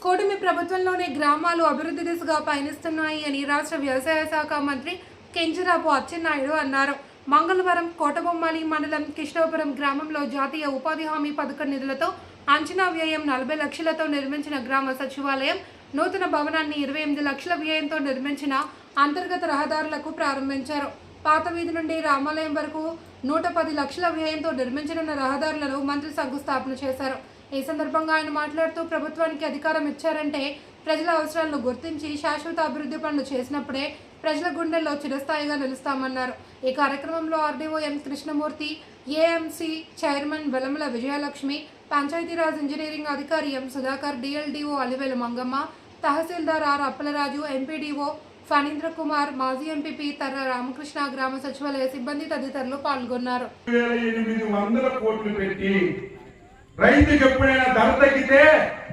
కూటమి ప్రభుత్వంలోనే గ్రామాలు అభివృద్ధి దిశగా పయనిస్తున్నాయి అని రాష్ట్ర వ్యవసాయ శాఖ మంత్రి కింజరాపు అచ్చెన్నాయుడు అన్నారు. మంగళవారం కోటబొమ్మాలి మండలం కృష్ణాపురం గ్రామంలో జాతీయ ఉపాధి హామీ పథకం నిధులతో అంచనా వ్యయం 40 లక్షలతో నిర్మించిన గ్రామ సచివాలయం, నూతన భవనాన్ని 28 లక్షల వ్యయంతో నిర్మించిన అంతర్గత రహదారులకు ప్రారంభించారు. పాత వీధి నుండి రామాలయం వరకు 110 లక్షల వ్యయంతో నిర్మించనున్న రహదారులను మంత్రి శంకుస్థాపన చేశారు. ఈ సందర్భంగా ఆయన మాట్లాడుతూ ప్రభుత్వానికి అధికారం ఇచ్చారంటే ప్రజల అవసరాలను గుర్తించి శాశ్వత అభివృద్ధి పనులు చేసినప్పుడే ప్రజల గుండెల్లో చిరస్థాయిగా నిలుస్తామన్నారు. ఈ కార్యక్రమంలో ఆర్డీఓ ఎం Krishnamurthy, AMC chairman వెలమల Vijayalakshmi, Panchayati Raj engineering అధికారి ఎం సుధాకర్, డిఎల్డీఓ అలివేలు మంగమ్మ, తహసీల్దార్ ఆర్ అప్పలరాజు, ఎంపీడీఓ ఫణీంద్ర కుమార్, మాజీ ఎంపీపీ తర్ర రామకృష్ణ, గ్రామ సచివాలయ సిబ్బంది తదితరులు పాల్గొన్నారు. రైతుకి ఎప్పుడైనా ధర తగ్గితే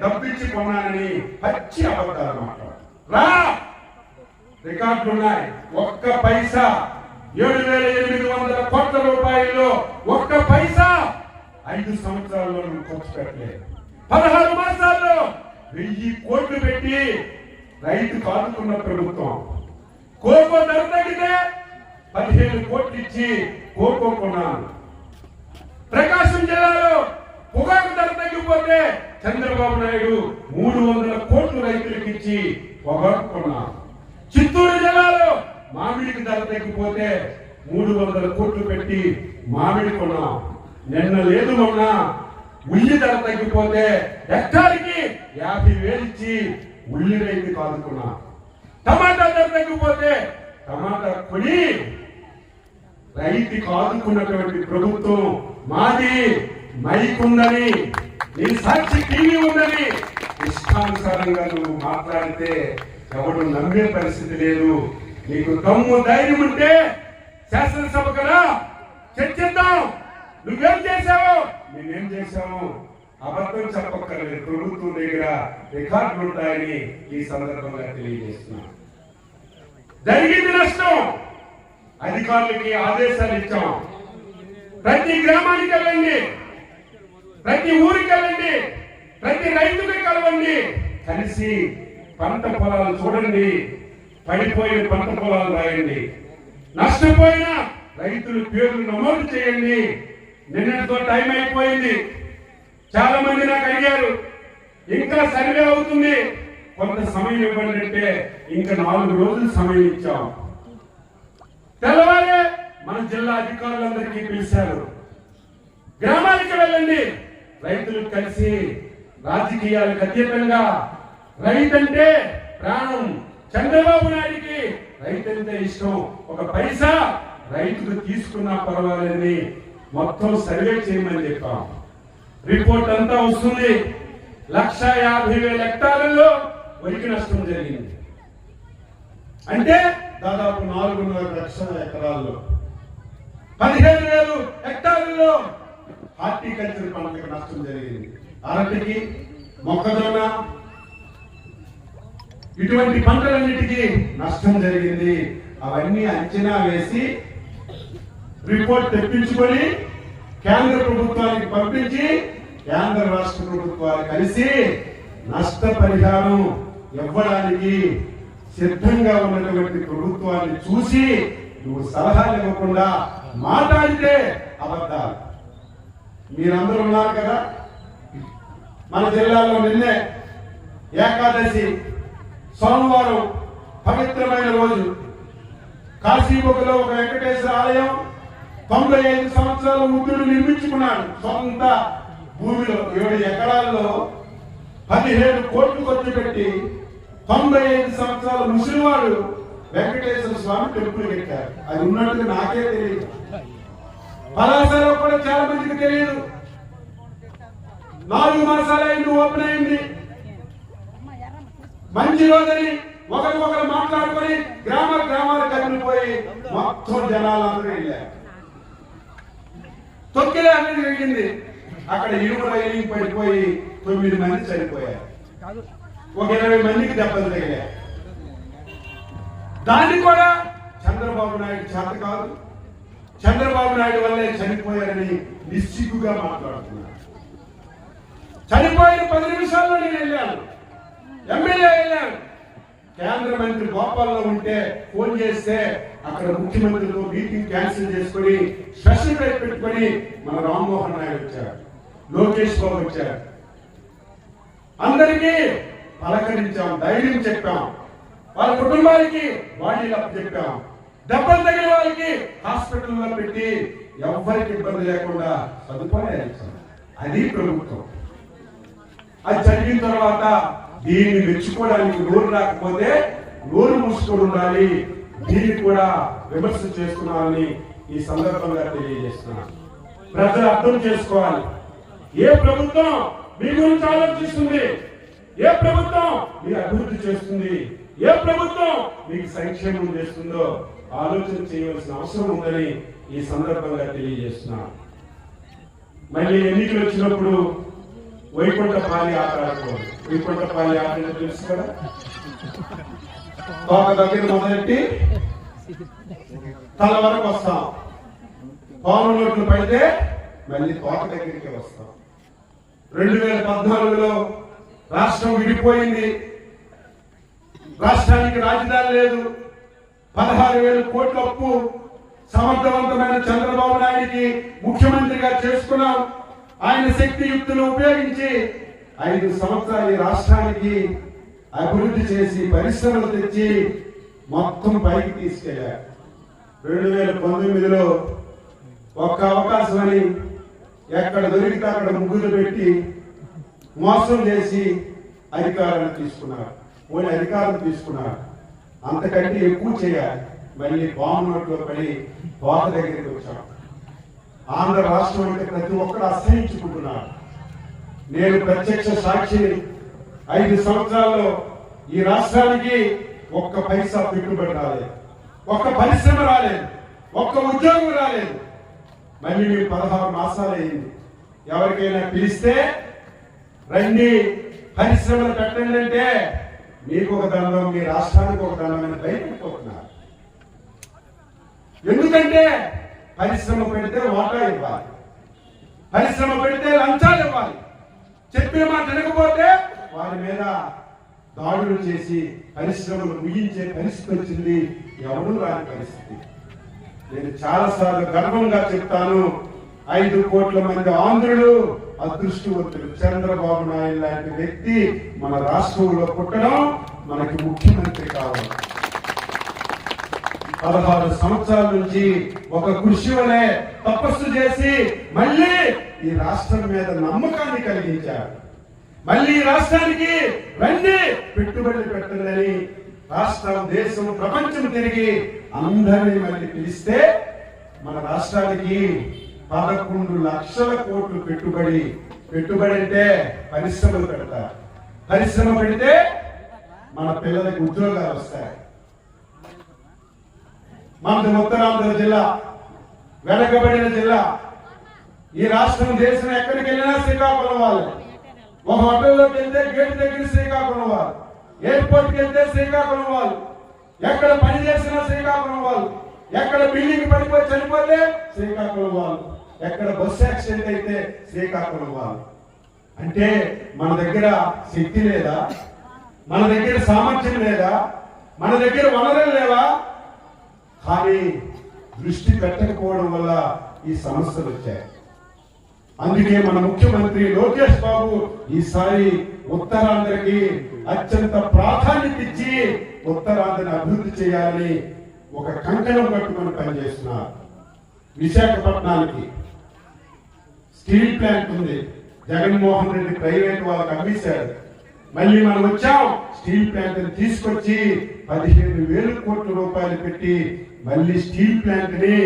డబ్బిచ్చి కొన్నానని పచ్చి అబద్ధాలు మాట్లాడు రికార్డులున్నాయి. ఒక్క పైసా 7,800 కోట్ల రూపాయల్లో ఒక్క పైసా 5 సంవత్సరాల్లో నువ్వు ఖర్చు పెట్టలేదు. 16 మాసాల్లో 1000 కోట్లు పెట్టి రైతు కాదుకున్న ప్రభుత్వం. కోకో ధర తగ్గితే 15 కోట్లు ఇచ్చి కోకో కొన్నాను. ప్రకాశం జిల్లాలో పొగాకు ధర తగ్గిపోతే చంద్రబాబు నాయుడు 300 కోట్లు రైతులకు ఇచ్చి పొగాకు కొన్నాను. చిత్తూరు జిల్లాలో మామిడికి ధర తగ్గిపోతే 300 కోట్లు పెట్టి మామిడి కొన్నాం. నిన్న లేదు మొన్న ఉల్లి ధర తగ్గిపోతే హెక్టార్కి 50,000 ఇచ్చి ఉల్లి రైతు కాదుకున్నా. టమాటా ధర తగ్గిపోతే టమాటా కొని రైతు కాదుకున్నటువంటి ప్రభుత్వం మాది. మైక్ ఉందని, నీ సాక్షి టీవీ ఉందని ఇష్టానుసారంగా నువ్వు మాట్లాడితే ఎవడు నమ్మే పరిస్థితి లేదు. నీకు దమ్ము ధైర్యం ఉంటే శాసనసభకు రా, చర్చిద్దాం. నువ్వేం చేశావు, నేనేం చేశావు అబద్ధం చెప్పక్కర్లేదు. ప్రభుత్వం దగ్గర రికార్డులు ఉంటాయని ఈ సందర్భంగా తెలియజేస్తున్నా. జరిగింది నష్టం. అధికారులకి ఆదేశాలు ఇచ్చాం. ప్రతి గ్రామానికి వెళ్ళండి, ప్రతి ఊరికి వెళ్ళండి, ప్రతి రైతుకి కలవండి, కలిసి పంట పొలాలు చూడండి, పడిపోయిన పంట పొలాలు రాయండి, నష్టపోయిన రైతుల పేర్లు నమోదు చేయండి. నిన్నటితో టైం అయిపోయింది. చాలా మంది నాకు అడిగారు ఇంకా సర్వే అవుతుంది, కొంత సమయం ఇవ్వండి అంటే ఇంకా 4 రోజులు సమయం ఇచ్చాం. తెల్లవారే మన జిల్లా అధికారులందరికీ పిలిచారు. గ్రామానికి వెళ్ళండి, రైతులు కలిసి రాజకీయాలకు అతీతంగా రైతంటే ప్రాణం. చంద్రబాబు నాయుడికి రైతంటే ఇష్టం. ఒక పైసా రైతుకు తీసుకున్నా పర్వాలేదని మొత్తం సర్వే చేయమని చెప్పాం. రిపోర్ట్ అంతా వస్తుంది. 150,000 హెక్టార్లలో వరికి నష్టం జరిగింది. అంటే దాదాపు 4.5 లక్షల ఎకరాల్లో 15,000 హెక్టార్లలో హార్టికల్చర్ పంటలకు నష్టం జరిగింది. అరటికి, మొక్కజొన్న ఇటువంటి పంటలన్నిటికీ నష్టం జరిగింది. అవన్నీ అంచనా వేసి రిపోర్ట్ తెప్పించుకొని కేంద్ర ప్రభుత్వానికి పంపించి కేంద్ర రాష్ట్ర ప్రభుత్వాలు కలిసి నష్టపరిహారం ఇవ్వడానికి సిద్ధంగా ఉన్నటువంటి ప్రభుత్వాన్ని చూసి నువ్వు సలహాలు ఇవ్వకుండా మాట్లాడితే అబద్ధాలు. మీరందరూ ఉన్నారు కదా, మన జిల్లాలో నిన్నే ఏకాదశి సోమవారం పవిత్రమైన రోజు. కాశీబుగ్గలో ఒక వెంకటేశ్వర ఆలయం 95 సంవత్సరాల వృద్ధుడు నిర్మించుకున్నాడు. సొంత భూమిలో 7 ఎకరాల్లో 17 కోట్లు ఖర్చు పెట్టి 95 సంవత్సరాల ముసలివాడు వెంకటేశ్వర స్వామి టెంపుల్ కట్టారు. అది ఉన్నట్టుగా నాకే తెలియదు. పలాసలో కూడా చాలా మందికి తెలియదు. 4 మాసాలైంది ఓపెన్ అయింది. మంచి రోజని ఒకరికొకరు మాట్లాడుకొని గ్రామాలు కలిపిపోయి మొత్తం జనాలందరూ వెళ్ళారు. తొక్కిలే అనేది జరిగింది. అక్కడ ఇనుము రైలింగ్ పడిపోయి 9 మంది చనిపోయారు. ఒక 20 మందికి దెబ్బలు తగిలారు. దాన్ని కూడా చంద్రబాబు నాయుడు చేత కాదు, చంద్రబాబు నాయుడు వల్లే చనిపోయారని నిస్సిగ్గుగా మాట్లాడుతున్నారు. చనిపోయిన 10 నిమిషాల్లో నేను వెళ్ళాను. ఎమ్మెల్యే వెళ్ళాను. కేంద్ర మంత్రి గోపాల్లో ఉంటే ఫోన్ చేస్తే అక్కడ ముఖ్యమంత్రితో మీటింగ్ క్యాన్సిల్ చేసుకుని స్పెషల్ రైట్ పెట్టుకొని మన రామ్మోహన్ నాయుడు వచ్చారు, లోకేష్ బాబు వచ్చారు. అందరికీ పలకరించాం, ధైర్యం చెప్పాం, వాళ్ళ కుటుంబాలకి బాడీలు అప్పు చెప్పాం, దెబ్బలు తగిన వాళ్ళకి హాస్పిటల్లో పెట్టి ఎవ్వరికి ఇబ్బంది లేకుండా సదుపాయాలు ఇచ్చాం. అది ప్రభుత్వం. అది జరిగిన తర్వాత దీన్ని మెచ్చుకోవడానికి నోరు రాకపోతే నోరు మూసుకొని ఉండాలి, దీన్ని కూడా విమర్శ చేస్తున్నామని ఈ సందర్భంగా తెలియజేస్తున్నాను. ప్రజలు అర్థం చేసుకోవాలి. ఏ ప్రభుత్వం మీ గురించి ఆలోచిస్తుంది, ఏ ప్రభుత్వం మీ అభివృద్ధి చేస్తుంది, ఏ ప్రభుత్వం మీకు సంక్షేమం చేస్తుందో ఆలోచన చేయవలసిన అవసరం ఉందని ఈ సందర్భంగా తెలియజేస్తున్నాను. మళ్ళీ ఎన్నికలు వచ్చినప్పుడు వైకుంఠపాలి ఆట ఆడుకోవాలి. వైకుంఠపాలి ఆట అంటే తెలుసు కదా, తోక దగ్గర మొదలెట్టి తల వరకు వస్తాం, పాము నోట్లు పడితే మళ్ళీ తోక దగ్గరికి వస్తాం. 2014లో రాష్ట్రం విడిపోయింది, రాష్ట్రానికి రాజధాని లేదు, 16,000 కోట్ల అప్పు సమర్థవంతమైన చంద్రబాబు నాయుడికి ముఖ్యమంత్రిగా చేసుకున్నాం. ఆయన శక్తియుక్తులు ఉపయోగించి 5 సంవత్సరాలు ఈ రాష్ట్రానికి అభివృద్ధి చేసి పరిశ్రమలు తెచ్చి మొత్తం పైకి తీసుకెళ్లారు. 2019లో ఒక్క అవకాశం అని ఎక్కడ దొరికితే అక్కడ ముగ్గురు పెట్టి మోసం చేసి అధికారాన్ని తీసుకున్నారు. పోయిన అధికారం తీసుకున్నారు, అంతకంటే ఎక్కువ చేయాలి. మళ్ళీ బాంబు నోట్లో పడి తోట దగ్గరికి వచ్చాం. ఆంధ్ర రాష్ట్రం అంటే ప్రతి ఒక్కరు అసహించుకుంటున్నారు. నేను ప్రత్యక్ష సాక్షిని. 5 సంవత్సరాల్లో ఈ రాష్ట్రానికి ఒక్క పైసా పెట్టుబడి రాలేదు, ఒక్క పరిశ్రమ రాలేదు, ఒక్క ఉద్యోగం రాలేదు. మళ్ళీ మీరు 16 మాసాలు అయింది. ఎవరికైనా పిలిస్తే రండి పరిశ్రమలు పెట్టండి అంటే మీకు ఒక దండం, మీ రాష్ట్రానికి ఒక దండం అని భయపడిపోతున్నారు. ఎందుకంటే పరిశ్రమ పెడితే వాటా ఇవ్వాలి, పరిశ్రమ పెడితే లంచాలు ఇవ్వాలి, చెప్పిన మాట వినకపోతే వారి మీద దాడులు చేసి పరిశ్రమలు ముగించే పరిస్థితి వచ్చింది. ఎవరు రాని పరిస్థితి. నేను చాలా సార్లు గర్వంగా చెప్తాను, 5 కోట్ల మంది ఆంధ్రులు అదృష్టవంతులు. చంద్రబాబు నాయుడు లాంటి వ్యక్తి మన రాష్ట్రంలో పుట్టడం, మనకి ముఖ్యమంత్రి కావాలి. 16 సంవత్సరాల నుంచి ఒక కృషి వలె తపస్సు చేసి మళ్ళీ ఈ రాష్ట్రం మీద నమ్మకాన్ని కలిగించారు. మళ్ళీ రాష్ట్రానికి రండి పెట్టుబడులు పెట్టండి, రాష్ట్రం, దేశం, ప్రపంచం తిరిగి అందరినీ మళ్ళీ పిలిస్తే మన రాష్ట్రానికి 11 లక్షల కోట్లు పెట్టుబడి. పెట్టుబడి అంటే పరిశ్రమలు పెడతారు, పరిశ్రమ పెడితే మన పిల్లలకు ఉద్యోగాలు వస్తాయి. మనది ఉత్తరాంధ్ర జిల్లా, వెనకబడిన జిల్లా. ఈ రాష్ట్రం, దేశం ఎక్కడికి వెళ్ళినా శ్రీకాకుళం వాళ్ళు. ఒక హోటల్లోకి వెళ్తే గేట్ దగ్గర శ్రీకాకుళం వాళ్ళు, ఎయిర్పోర్ట్కి వెళ్తే శ్రీకాకుళం వాళ్ళు, ఎక్కడ పని చేసినా శ్రీకాకుళం వాళ్ళు, ఎక్కడ బిల్డింగ్ పడిపోయి చనిపోతే శ్రీకాకుళం వాళ్ళు, ఎక్కడ బస్సు యాక్సిడెంట్ అయితే శ్రీకాకుళం వాళ్ళు. అంటే మన దగ్గర శక్తి లేదా, మన దగ్గర సామర్థ్యం లేదా, మన దగ్గర వనరులు లేవా? కానీ దృష్టి పెట్టకపోవడం వల్ల ఈ సమస్యలు వచ్చాయి. అందుకే మన ముఖ్యమంత్రి లోకేష్ బాబు ఈసారి ఉత్తరాంధ్రకి అత్యంత ప్రాధాన్యత ఇచ్చి ఉత్తరాంధ్రని అభివృద్ధి చేయాలని ఒక కంకణం కట్టుకొని పనిచేస్తున్నారు. విశాఖపట్నానికి స్టీల్ ప్లాంట్ ఉంది, జగన్మోహన్ రెడ్డి ప్రైవేట్ వాళ్ళకి అమ్మేశారు. మళ్ళీ మనం వచ్చాం, స్టీల్ ప్లాంట్ తీసుకొచ్చి 15,000 కోట్ల రూపాయలు పెట్టి మళ్ళీ స్టీల్ ప్లాంట్ ని